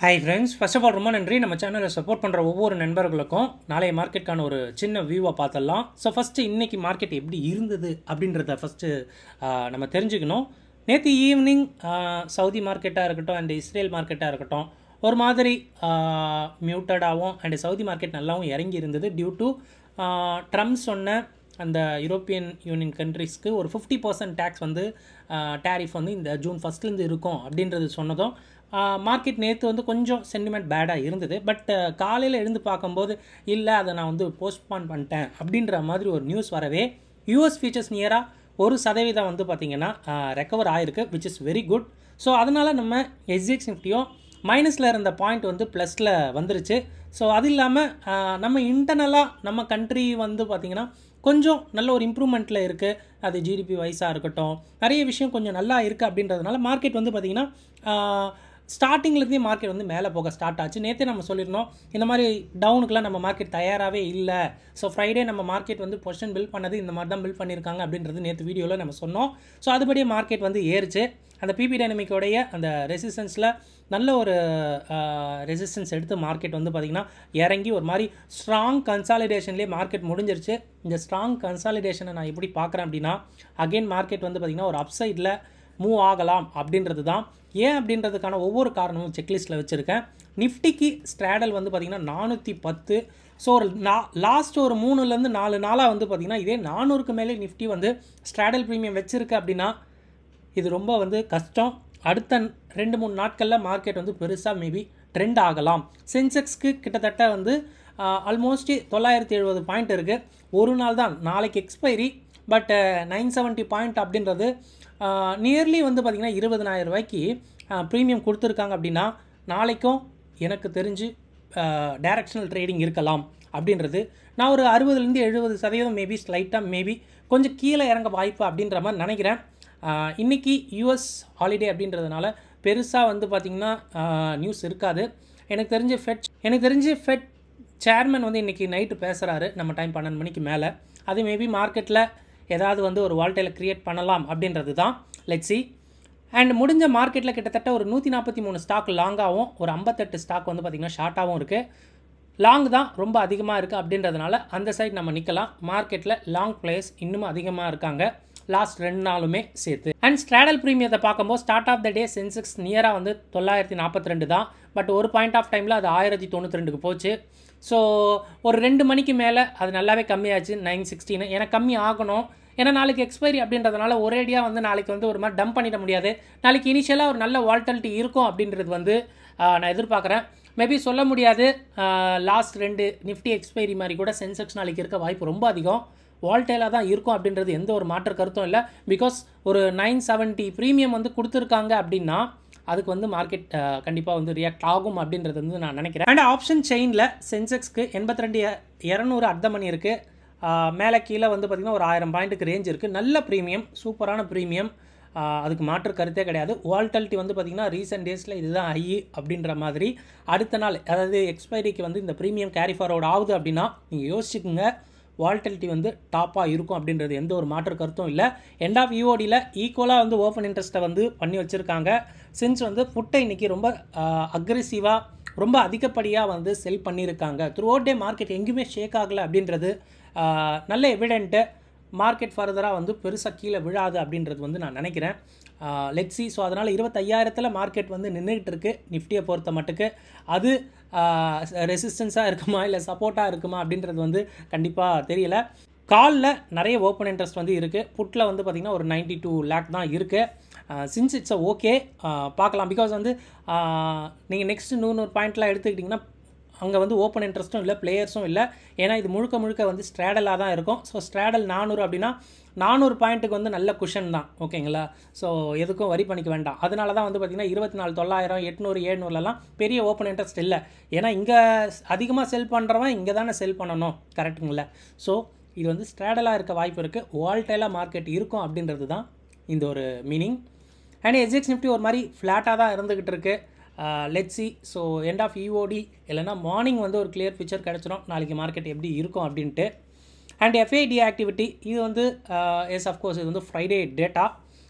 Hi friends, first of all ரொம்ப நன்றி. நம்ம சேனலை சப்போர்ட் பண்ணுற ஒவ்வொரு நண்பர்களுக்கும் நாளைய மார்க்கெட்டுக்கான ஒரு சின்ன வியூவை பார்த்துடலாம். ஸோ ஃபஸ்ட்டு இன்றைக்கி மார்க்கெட் எப்படி இருந்தது அப்படின்றத ஃபஸ்ட்டு நம்ம தெரிஞ்சுக்கணும். நேற்று ஈவினிங் சவுதி மார்க்கெட்டாக இருக்கட்டும் அண்ட் இஸ்ரேல் மார்க்கெட்டாக இருக்கட்டும் ஒரு மாதிரி மியூட்டடாகவும் அண்ட் சவுதி மார்க்கெட் நல்லாவும் இறங்கி இருந்தது. டியூ டு ட்ரம்ப் சொன்ன அந்த யூரோப்பியன் யூனியன் கண்ட்ரிஸ்க்கு ஒரு 50% டேக்ஸ் வந்து டேரிஃப் வந்து இந்த ஜூன் ஃபஸ்ட்லேருந்து இருக்கும் அப்படின்றது சொன்னதும் மார்க்கெட் நேற்று வந்து கொஞ்சம் சென்டிமெண்ட் பேடாக இருந்தது. பட் காலையில் எழுந்து பார்க்கும்போது இல்லை அதை நான் வந்து போஸ்ட்பான் பண்ணிட்டேன் அப்படின்ற மாதிரி ஒரு நியூஸ் வரவே யூஎஸ் ஃபியூச்சர்ஸ் நியராக 1% வந்து பார்த்திங்கன்னா ரெக்கவர் ஆகிருக்கு, which is very good. So அதனால் நம்ம எஸ்ஜிஎக்ஸ் நிஃப்டியோ மைனஸில் இருந்த பாயிண்ட் வந்து ப்ளஸில் வந்துருச்சு. ஸோ அது இல்லாமல் நம்ம இன்டர்னலாக நம்ம கண்ட்ரி வந்து பார்த்திங்கன்னா கொஞ்சம் நல்ல ஒரு இம்ப்ரூவ்மெண்ட்டில் இருக்குது. அது ஜிடிபி வைஸாக இருக்கட்டும் நிறைய விஷயம் கொஞ்சம் நல்லா இருக்குது அப்படின்றதுனால மார்க்கெட் வந்து பார்த்திங்கன்னா ஸ்டார்டிங்லேருந்தே மார்க்கெட் வந்து மேலே போக ஸ்டார்ட் ஆச்சு. நேற்றே நம்ம சொல்லியிருந்தோம் இந்த மாதிரி டவுனுக்குலாம் நம்ம மார்க்கெட் தயாராகவே இல்லை. ஸோ ஃப்ரைடே நம்ம மார்க்கெட் வந்து பொசிஷன் பில்ட் பண்ணது இந்த மாதிரி தான் பில்ட் பண்ணியிருக்காங்க அப்படின்றது நேற்று வீடியோவில் நம்ம சொன்னோம். ஸோ அதுபடியே மார்க்கெட் வந்து ஏறிச்சு. அந்த பிபி டைனமிக்கோடைய அந்த ரெசிஸ்டன்ஸில் நல்ல ஒரு ரெசிஸ்டன்ஸ் எடுத்து மார்க்கெட் வந்து பார்த்திங்கன்னா இறங்கி ஒரு மாதிரி ஸ்ட்ராங் கன்சாலிடேஷன்லேயே மார்க்கெட் முடிஞ்சிருச்சு. இந்த ஸ்ட்ராங் கன்சாலிடேஷனை நான் எப்படி பார்க்குறேன் அப்படின்னா அகெயின் மார்க்கெட் வந்து பார்த்திங்கன்னா ஒரு அப்சைடில் மூவ் ஆகலாம் அப்படின்றது தான். ஏன் அப்படின்றதுக்கான ஒவ்வொரு காரணமும் செக்லிஸ்ட்டில் வச்சுருக்கேன். நிஃப்டிக்கு ஸ்ட்ராடல் வந்து பார்த்திங்கன்னா 410. ஸோ ஒரு லாஸ்ட் ஒரு 3-4 நாளாக வந்து பார்த்திங்கன்னா இதே 400க்கு மேலே நிஃப்டி வந்து ஸ்ட்ராடல் ப்ரீமியம் வச்சுருக்கு அப்படின்னா இது ரொம்ப வந்து கஷ்டம். அடுத்த 2-3 நாட்களில் மார்க்கெட் வந்து பெருசாக மேபி ட்ரெண்ட் ஆகலாம். சென்செக்ஸ்க்கு கிட்டத்தட்ட வந்து ஆல்மோஸ்ட் 970 பாயிண்ட் இருக்குது. ஒரு நாள் தான் நாளைக்கு எக்ஸ்பைரி. பட் 970 பாயிண்ட் அப்படின்றது நியர்லி வந்து பார்த்திங்கன்னா 20,000 ரூபாய்க்கு ப்ரீமியம் கொடுத்துருக்காங்க அப்படின்னா நாளைக்கும் எனக்கு தெரிஞ்சு டைரக்ஷனல் ட்ரேடிங் இருக்கலாம் அப்படின்றது. நான் ஒரு 60-70% மேபி ஸ்லைட்டாக மேபி கொஞ்சம் கீழே இறங்க வாய்ப்பு அப்படின்ற மாதிரி நினைக்கிறேன். இன்றைக்கி யூஎஸ் ஹாலிடே அப்படின்றதுனால பெருசாக வந்து பார்த்திங்கன்னா நியூஸ் இருக்காது. எனக்கு தெரிஞ்சு ஃபெட் சேர்மன் வந்து இன்றைக்கி நைட்டு பேசுகிறாரு நம்ம டைம் 12 மணிக்கு மேலே. அது மேபி மார்க்கெட்டில் ஏதாவது வந்து ஒரு வால்டைல க்ரியேட் பண்ணலாம் அப்படின்றது தான். Let's see. அண்ட் முடிஞ்ச மார்க்கெட்டில் கிட்டத்தட்ட ஒரு 143 ஸ்டாக் லாங்காகவும் ஒரு 58 ஸ்டாக் வந்து பார்த்திங்கன்னா ஷார்ட்டாகவும் இருக்குது. லாங் தான் ரொம்ப அதிகமாக இருக்குது அப்படின்றதுனால அந்த சைட் நம்ம நிற்கலாம். மார்க்கெட்டில் லாங் பிளேயர்ஸ் இன்னும் அதிகமாக இருக்காங்க லாஸ்ட் 2 நாளுமே சேர்த்து. அண்ட் ஸ்ட்ராடல் ப்ரீமியத்தை பார்க்கும்போது start off the day Sensex நியராக வந்து 942 தான். பட் ஒரு பாயிண்ட் ஆஃப் டைமில் அது 1092க்கு போச்சு. ஸோ ஒரு 2 மணிக்கு மேலே அது நல்லாவே கம்மியாச்சு 916. எனக்கு கம்மி ஆகணும். ஏன்னா நாளைக்கு எக்ஸ்பைரி அப்படின்றதுனால ஒரேடியாக வந்து நாளைக்கு வந்து ஒரு மாதிரி டம்ப் பண்ணிட முடியாது. நாளைக்கு இனிஷியலாக ஒரு நல்ல வால்டாலிட்டி இருக்கும் அப்படின்றது வந்து நான் எதிர்பார்க்குறேன். மேபி சொல்ல முடியாது. லாஸ்ட் 2 நிஃப்டி எக்ஸ்பைரி மாதிரி கூட சென்செக்ஸ் நாளைக்கு இருக்க வாய்ப்பு ரொம்ப அதிகம். வால்டைலாக தான் இருக்கும் அப்படின்றது எந்த ஒரு மாற்று கருத்தும் இல்லை. பிகாஸ் ஒரு 970 ப்ரீமியம் வந்து கொடுத்துருக்காங்க அப்படின்னா அதுக்கு வந்து மார்க்கெட் கண்டிப்பாக வந்து ரியாக்ட் ஆகும் அப்படின்றது வந்து நான் நினைக்கிறேன். அண்ட் ஆப்ஷன் செயினில் சென்செக்ஸ்க்கு 82,200 அட் த மணி இருக்குது. மேலே கீழே வந்து பார்த்திங்கன்னா ஒரு 1000 பாயிண்ட்டுக்கு ரேஞ்ச் இருக்குது. நல்ல ப்ரீமியம், சூப்பரான ப்ரீமியம், அதுக்கு மாற்று கருத்தே கிடையாது. வால்டாலிட்டி வந்து பார்த்திங்கன்னா ரீசெண்ட் டேஸில் இதுதான் ஹை அப்படின்ற மாதிரி. அடுத்த நாள் அதாவது எக்ஸ்பைரிக்கு வந்து இந்த ப்ரீமியம் கேரி ஃபார்வர்ட் ஆகுது அப்படின்னா நீங்கள் யோசிச்சுக்குங்க வால்டாலிட்டி வந்து டாப்பாக இருக்கும் அப்படின்றது எந்த ஒரு மாற்று கருத்தும் இல்லை. எண்ட் ஆஃப் யூஓடியில் ஈக்குவலாக வந்து ஓப்பன் இன்ட்ரெஸ்ட்டை வந்து பண்ணி வச்சுருக்காங்க. சின்ஸ் வந்து புட்டை இன்றைக்கி ரொம்ப அக்ரெசிவாக ரொம்ப அதிகப்படியாக வந்து செல் பண்ணியிருக்காங்க. த்ரூ அவுட் டே மார்க்கெட் எங்கேயுமே ஷேக் ஆகலை அப்படின்றது நல்ல எவிடென்ட்டு. மார்க்கெட் ஃபர்தராக வந்து பெருசாக கீழே விழாது அப்படின்றது வந்து நான் நினைக்கிறேன். Let's see. ஸோ அதனால் 25,000 மார்க்கெட் வந்து நின்றுக்கிட்டு இருக்குது நிஃப்டியை பொறுத்த மட்டுக்கு. அது ரெசிஸ்டன்ஸாக இருக்குமா இல்லை சப்போர்ட்டாக இருக்குமா அப்படின்றது வந்து கண்டிப்பாக தெரியல. காலில் நிறைய ஓப்பன் இன்ட்ரெஸ்ட் வந்து இருக்குது. புட்டில் வந்து பார்த்திங்கன்னா ஒரு 92 lakh தான் இருக்குது. சின்ஸ் இட்ஸ் ஓகே பார்க்கலாம். பிகாஸ் வந்து நீங்கள் நெக்ஸ்ட்டு 100 பாயிண்ட்லாம் எடுத்துக்கிட்டிங்கன்னா அங்கே வந்து ஓப்பன் இன்ட்ரெஸ்ட்டும் இல்லை, பிளேயர்ஸும் இல்லை. ஏன்னா இது முழுக்க வந்து ஸ்ட்ராடலாக தான் இருக்கும். ஸோ ஸ்ட்ராடல் 400 அப்படின்னா 400 பாயிண்ட்டுக்கு வந்து நல்ல குஷன் தான். ஓகேங்களா? ஸோ எதுக்கும் வரி பண்ணிக்க வேண்டாம். அதனால தான் வந்து பார்த்திங்கன்னா 24,900 800 700லலாம் பெரிய ஓப்பன் இன்ட்ரெஸ்ட் இல்லை. ஏன்னா இங்கே அதிகமாக செல் பண்ணுறவன் இங்கே தானே செல் பண்ணணும், கரெக்டுங்களா? ஸோ இது வந்து ஸ்ட்ராடலாக இருக்க வாய்ப்பு இருக்குது. வால்டைலாக மார்க்கெட் இருக்கும் அப்படின்றது தான் இந்த ஒரு மீனிங். அண்ட் எஸ்ஜிஎக்ஸ் நிஃப்டி ஒரு மாதிரி ஃப்ளாட்டாக தான் இருந்துக்கிட்டு இருக்குது. Let's see. So end of EOD இல்லைனா மார்னிங் வந்து ஒரு கிளியர் பிக்சர் கிடச்சிடும் நாளைக்கு மார்க்கெட் எப்படி இருக்கும் அப்படின்ட்டு. அண்ட் எஃப்ஐடி ஆக்டிவிட்டி இது வந்து எஸ் அஃப்கோர்ஸ் இது வந்து ஃப்ரைடே டேட்டா.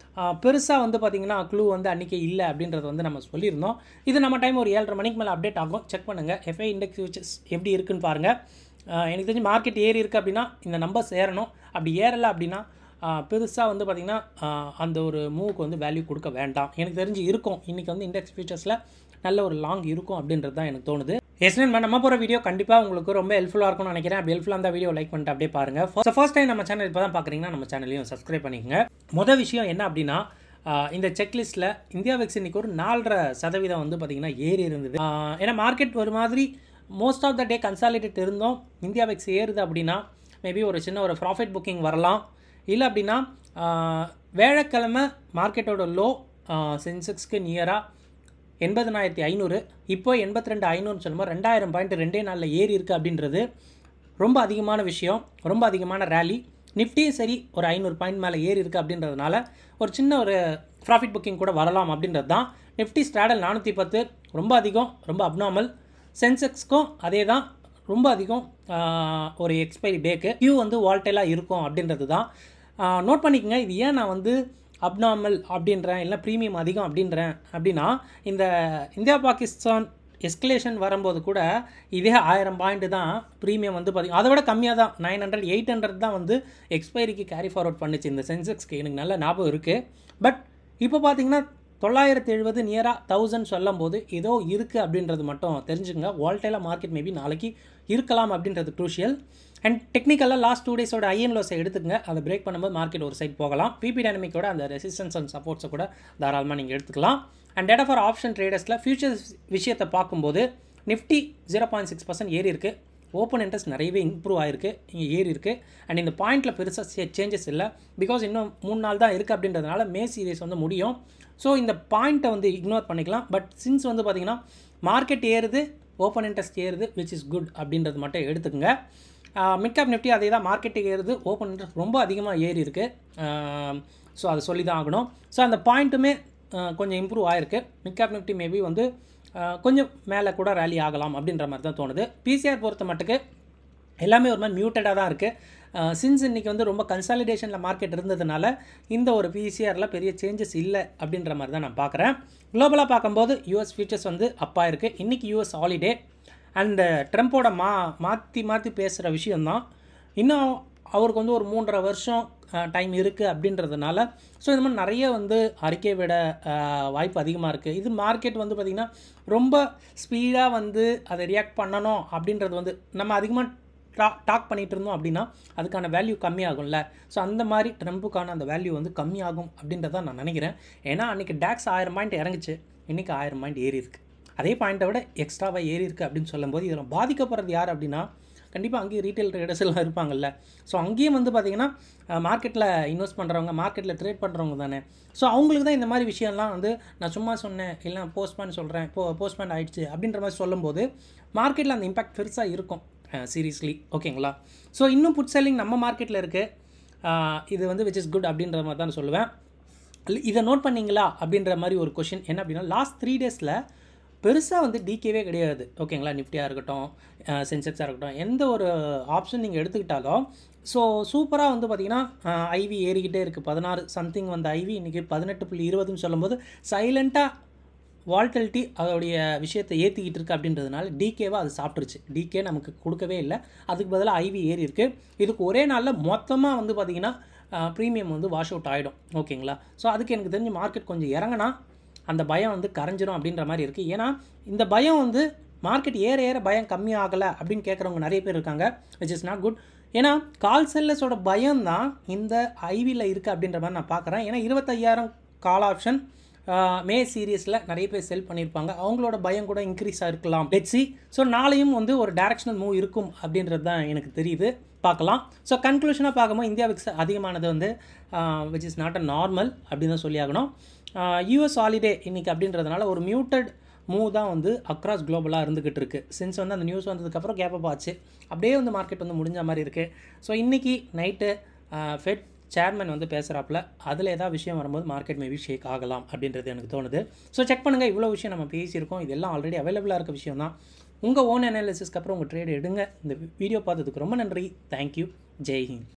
பெருசாக வந்து பார்த்திங்கன்னா க்ளூ வந்து அன்றைக்கி இல்லை அப்படின்றது வந்து நம்ம சொல்லியிருந்தோம். இது நம்ம டைம் ஒரு 7:30 மணிக்கு மேலே அப்டேட் ஆகும். செக் பண்ணுங்கள். எஃப்ஐ இண்டெக்ஸ் ஃபியூச்சர்ஸ் எப்படி இருக்குன்னு பாருங்கள். எனக்கு தெரிஞ்சு மார்க்கெட் ஏறி இருக்குது அப்படின்னா இந்த நம்பர்ஸ் ஏறணும். அப்படி ஏறலை அப்படின்னா பெருசாக வந்து பார்த்திங்கன்னா அந்த ஒரு மூவுக்கு வந்து வேல்யூ கொடுக்க வேண்டாம். எனக்கு தெரிஞ்சு இருக்கும். இன்றைக்கி வந்து இண்டெக்ஸ் ஃபியூச்சர்ஸில் நல்ல ஒரு லாங் இருக்கும் அப்படின்றது தான் எனக்கு தோணுது. நண்பா, நம்ம போகிற வீடியோ கண்டிப்பாக உங்களுக்கு ரொம்ப ஹெல்ப்ஃபுல்லாக இருக்கும்னு நினைக்கிறேன். அப்படி ஹெல்ப்ஃபுல்லாக அந்த வீடியோ லைக் பண்ணிட்டு அப்படியே பாருங்கள். ஃபர்ஸ்ட் டைம் நம்ம சேனல் இப்போ தான் பார்க்குறீங்கன்னா நம்ம சேனலையும் சப்ஸ்கிரைப் பண்ணிக்கோங்க. மொதல் விஷயம் என்ன அப்படின்னா, இந்த செக்லிஸ்ட்டில் இந்தியா விக்ஸ் இன்றைக்கி ஒரு 4.5% வந்து பார்த்திங்கன்னா ஏறி இருந்தது. ஏன்னா மார்க்கெட் ஒரு மாதிரி most of the day consolidate இருந்தோம். இந்தியா விக்ஸ் ஏறுது அப்படின்னா மேபி ஒரு சின்ன ஒரு ப்ராஃபிட் புக்கிங் வரலாம். இல்லை அப்படின்னா வேலைக்கிழமை மார்க்கெட்டோட லோ சென்செக்ஸ்க்கு நியராக 80,500, இப்போ 82,500 சொல்லும்போது 2,000 பாயிண்ட் 2 நாளில் ஏறி இருக்குது அப்படின்றது ரொம்ப அதிகமான விஷயம், ரொம்ப அதிகமான ரேலி. நிஃப்டியும் சரி ஒரு 500 பாயிண்ட் மேலே ஏறி இருக்குது அப்படின்றதுனால ஒரு சின்ன ஒரு ப்ராஃபிட் புக்கிங் கூட வரலாம் அப்படின்றது தான். நிஃப்டி ஸ்ட்ராடல் 410 ரொம்ப அதிகம், ரொம்ப அப்நார்மல். சென்செக்ஸ்க்கும் அதே தான், ரொம்ப அதிகம். ஒரு எக்ஸ்பைரி டேக்கு கியூ வந்து வால்டைலாக இருக்கும் அப்படின்றது தான். நோட் பண்ணிக்கோங்க. இது ஏன் நான் வந்து அப்நார்மல் அப்படின்றேன், இல்லை ப்ரீமியம் அதிகம் அப்படின்றேன் அப்படின்னா, இந்த இந்தியா பாகிஸ்தான் எஸ்கலேஷன் வரும்போது கூட இதே 1000 பாயிண்ட் தான் ப்ரீமியம் வந்து பார்த்திங்கன்னா அதை விட கம்மியாக தான் 900, 800 தான் வந்து எக்ஸ்பைரிக்கு கேரி ஃபார்வர்ட் பண்ணிச்சு இந்த சென்செக்ஸ்க்கு. எனக்கு நல்ல ஞாபகம் இருக்குது. பட் இப்போ பார்த்திங்கன்னா 970 நியராக 1000 சொல்லும் போது ஏதோ இருக்குது அப்படின்றது மட்டும் தெரிஞ்சுங்க. வால்டைலாக மார்க்கெட் மேபி நாளைக்கு இருக்கலாம் அப்படின்றது க்ரூஷியல். அண்ட் டெக்னிக்கலாக லாஸ்ட் 2 டேஸோட ஐஎன் லோஸை எடுத்துக்கங்க. அதை பிரேக் பண்ணும்போது மார்க்கெட் ஒரு சைட் போகலாம். பிபி டைனமிக்கோட அந்த ரெசிஸ்டன்ஸ் அண்ட் சப்போர்ட்ஸை கூட தாராளமாக நீங்கள் எடுத்துக்கலாம். அண்ட் டேட்டா ஃபார் ஆப்ஷன் ட்ரேடர்ஸில் ஃபியூச்சர்ஸ் விஷயத்தை பார்க்கும்போது நிஃப்டி 0.6% ஏறி இருக்குது. ஓப்பன் இன்ட்ரெஸ்ட் நிறையவே இம்ப்ரூவ் ஆகிருக்கு, இங்கே ஏறி இருக்குது. அண்ட் இந்த பாயிண்ட்டில் பெருசாக சேஞ்சஸ் இல்லை. பிகாஸ் இன்னும் 3 நாள் தான் இருக்குது அப்படின்றதுனால மே சீரிஸ் வந்து முடியும். ஸோ இந்த பாயிண்ட்டை வந்து இக்னோர் பண்ணிக்கலாம். பட் சின்ஸ் வந்து பார்த்திங்கன்னா மார்க்கெட் ஏறுது, ஓப்பன் இன்ட்ரெஸ்ட் ஏறுது, விச் இஸ் குட் அப்படின்றது மட்டும் எடுத்துக்கோங்க. மிட் கேப் நிஃப்டி அதே தான், மார்க்கெட்டுக்கு ஏறுது, ஓப்பன் இன்ட்ரெஸ்ட் ரொம்ப அதிகமாக ஏறி இருக்குது. ஸோ அதை சொல்லி தான் ஆகணும். ஸோ அந்த பாயிண்ட்டுமே கொஞ்சம் இம்ப்ரூவ் ஆகிருக்கு. மிட் கேப் நிஃப்டி மேபி வந்து கொஞ்சம் மேலே கூட ரேலி ஆகலாம் அப்படின்ற மாதிரி தான் தோணுது. பிசிஆர் பொறுத்த மட்டுக்கு எல்லாமே ஒரு மாதிரி மியூட்டடாக தான் இருக்குது. சின்ஸ் இன்றைக்கி வந்து ரொம்ப கன்சாலிடேஷனில் மார்க்கெட் இருந்ததுனால இந்த ஒரு பிசிஆரில் பெரிய சேஞ்சஸ் இல்லை அப்படின்ற மாதிரி தான் நான் பார்க்குறேன். குளோபலாக பார்க்கும்போது யூஎஸ் ஃபியூச்சர்ஸ் வந்து அப்பாக இருக்குது. இன்றைக்கி யூஎஸ் ஹாலிடே. அண்ட் ட்ரம்ப்போட மாற்றி பேசுகிற விஷயந்தான். இன்னும் அவருக்கு வந்து ஒரு 3.5 வருஷம் டைம் இருக்குது அப்படின்றதுனால ஸோ இந்த மாதிரி நிறைய வந்து அறிக்கை விட வாய்ப்பு அதிகமாக இருக்குது. இது மார்க்கெட் வந்து பார்த்திங்கன்னா ரொம்ப ஸ்பீடாக வந்து அதை ரியாக்ட் பண்ணணும் அப்படின்றது வந்து நம்ம அதிகமாக டாக் பண்ணிகிட்டு இருந்தோம் அப்படின்னா அதுக்கான வேல்யூ கம்மியாகும்ல. ஸோ அந்த மாதிரி ட்ரம்ப்புக்கான அந்த வேல்யூ வந்து கம்மியாகும் அப்படின்றத நான் நினைக்கிறேன். ஏன்னா அன்றைக்கி டேக்ஸ் 1000 பாயிண்ட் இறங்குச்சு, இன்றைக்கி 1000 பாயிண்ட் ஏறி இருக்குது. அதே பாயிண்ட்டை விட எக்ஸ்ட்ராவாக ஏறி இருக்குது அப்படின்னு சொல்லும்போது இதில் பாதிக்கப்படுறது யார் அப்படின்னா கண்டிப்பாக அங்கேயும் ரீட்டைல் ட்ரேடர்ஸ் எல்லாம் இருப்பாங்கல்ல. ஸோ அங்கேயும் வந்து பார்த்திங்கன்னா மார்க்கெட்டில் இன்வெஸ்ட் பண்ணுறவங்க, மார்க்கெட்டில் ட்ரேட் பண்ணுறவங்க தானே. ஸோ அவங்களுக்கு தான் இந்த மாதிரி விஷயம்லாம் வந்து நான் சும்மா சொன்னேன், இல்லை போஸ்ட்பேன் சொல்கிறேன், போஸ்ட்பேன் ஆகிடுச்சு அப்படின்ற மாதிரி சொல்லும்போது மார்க்கெட்டில் அந்த இம்பாக்ட் பெருசாக இருக்கும் சீரியஸ்லி. ஓகேங்களா? ஸோ இன்னும் புட் செல்லிங் நம்ம மார்க்கெட்டில் இருக்குது. இது வந்து விச் இஸ் குட் அப்படின்ற மாதிரி தான் சொல்லுவேன். இதை நோட் பண்ணிங்களா அப்படின்ற மாதிரி ஒரு கொஷின் என்ன அப்படின்னா, லாஸ்ட் 3 டேஸில் பெருசாக வந்து டிகேவே கிடையாது. ஓகேங்களா? நிஃப்டியாக இருக்கட்டும், சென்செக்ஸாக இருக்கட்டும், எந்த ஒரு ஆப்ஷன் நீங்கள் எடுத்துக்கிட்டாலும் ஸோ சூப்பராக வந்து பார்த்திங்கன்னா ஐவி ஏறிக்கிட்டே இருக்குது. 16 சம்திங் வந்து ஐவி இன்றைக்கி 18.20 சொல்லும்போது சைலண்ட்டாக வால்டிலிட்டி அதோடைய விஷயத்தை ஏற்றிக்கிட்டு இருக்குது அப்படின்றதுனால டிகேவாக அது சாப்பிட்ருச்சு. டிகே நமக்கு கொடுக்கவே இல்லை, அதுக்கு பதிலாக ஐவி ஏறி இருக்குது. இதுக்கு ஒரே நாளில் மொத்தமாக வந்து பார்த்திங்கன்னா ப்ரீமியம் வந்து வாஷ் அவுட் ஆகிடும். ஓகேங்களா? ஸோ அதுக்கு எனக்கு தெரிஞ்சு மார்க்கெட் கொஞ்சம் இறங்கினா அந்த பயம் வந்து கரைஞ்சிரும் அப்படின்ற மாதிரி இருக்குது. ஏன்னா இந்த பயம் வந்து மார்க்கெட் ஏற பயம் கம்மியாகலை அப்படின்னு கேட்குறவங்க நிறைய பேர் இருக்காங்க, விச் இஸ் நாட் குட். ஏன்னா கால் செல்லர்ஸோட பயம் தான் இந்த ஐவியில் இருக்குது அப்படின்ற மாதிரி நான் பார்க்குறேன். ஏன்னா 25,000 கால் ஆப்ஷன் மே சீரியஸில் நிறைய பேர் செல் பண்ணியிருப்பாங்க, அவங்களோட பயம் கூட இன்க்ரீஸ் ஆகிருக்கலாம். Let's see. ஸோ நாளையும் வந்து ஒரு டைரக்ஷனல் மூவ் இருக்கும் அப்படின்றது தான் எனக்கு தெரியுது, பார்க்கலாம். ஸோ கன்க்ளூஷனாக பார்க்கும்போது இந்தியா விக்ஸ் அதிகமானது வந்து which is not a normal அப்படின்னு தான் சொல்லி ஆகணும். யூஎஸ் ஹாலிடே இன்றைக்கி அப்படின்றதுனால ஒரு மியூட்டட் மூவ் தான் வந்து அக்ராஸ் குளோபலாக இருந்துக்கிட்டு இருக்குது. சின்ஸ் வந்து அந்த நியூஸ் வந்ததுக்கப்புறம் கேப்பப் ஆச்சு, அப்படியே வந்து மார்க்கெட் வந்து முடிஞ்ச மாதிரி இருக்குது. ஸோ இன்றைக்கி நைட்டு ஃபெட் சேர்மன் வந்து பேசுகிறாப்புல, அதில் ஏதாவது விஷயம் வரும்போது மார்க்கெட் மேபி ஷேக் ஆகலாம் அப்படின்றது எனக்கு தோணுது. ஸோ செக் பண்ணுங்கள், இவ்வளோ விஷயம் நம்ம பேசியிருக்கோம், இதெல்லாம் ஆல்ரெடி அவைலபிளாக இருக்க விஷயம் தான். உங்கள் ஓன் அனாலிசிஸ்க்கு அப்புறம் உங்கள் ட்ரேட் எடுங்க. இந்த வீடியோ பார்த்ததுக்கு ரொம்ப நன்றி. தேங்க்யூ. ஜெய் ஹிந்த்.